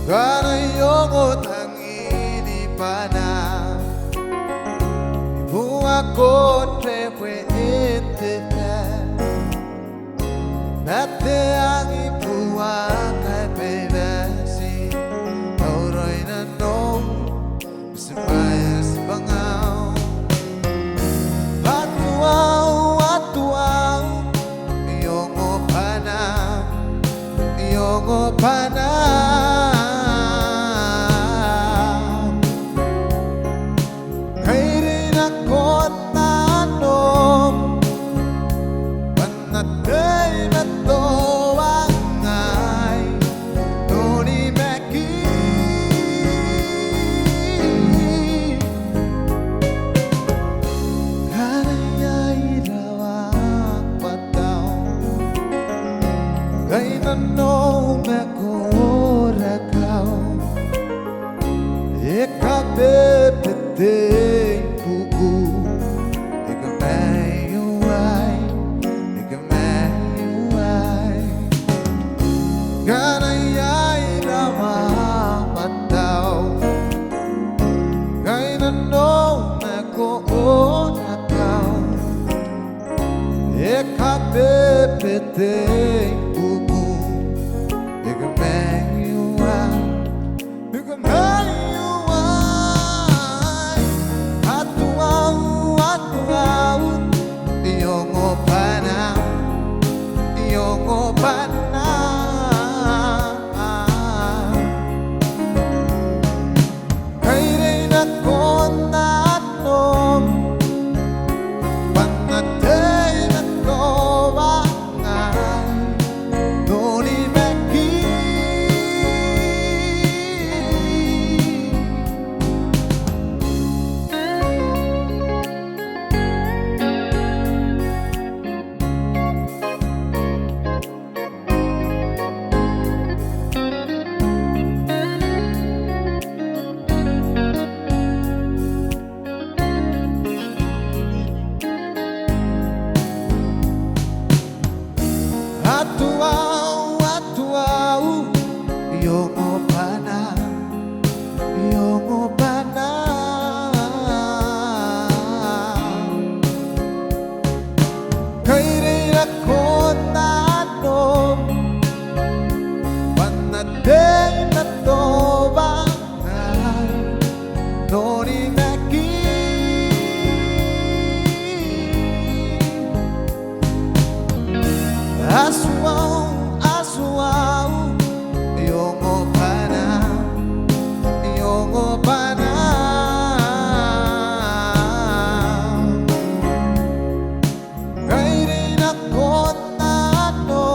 Ngkana ongo tangin bwanam Buatanga trewe etete Nate angi buanga bebasi Auroi na no Semaya sebangau Atuau Ongo bwanam Ongo bwanam Kairi na kota no Panatay matawangay Toni meki Kanayay rawak pataw Kay nanong mekorakaw Ikabebeteng buku Ikamayuay Ikamayuay Kanayay rawak pataw Kay nanong mekorakaw Ikabebeteng buku Ikamayuay Ikamayuay Atuau Ongo bwanam Ongo bwanam Kairi na kota no Panatay matawangay Toni meki Atuau Ongo bwanam Ongo bwanam Kairi na kota no Panatay matawangay Toni meki Asuau Ongo bwanam Ongo bwanam Kairi na kota no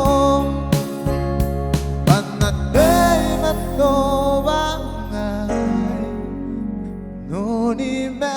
Panatay matawangay Noni me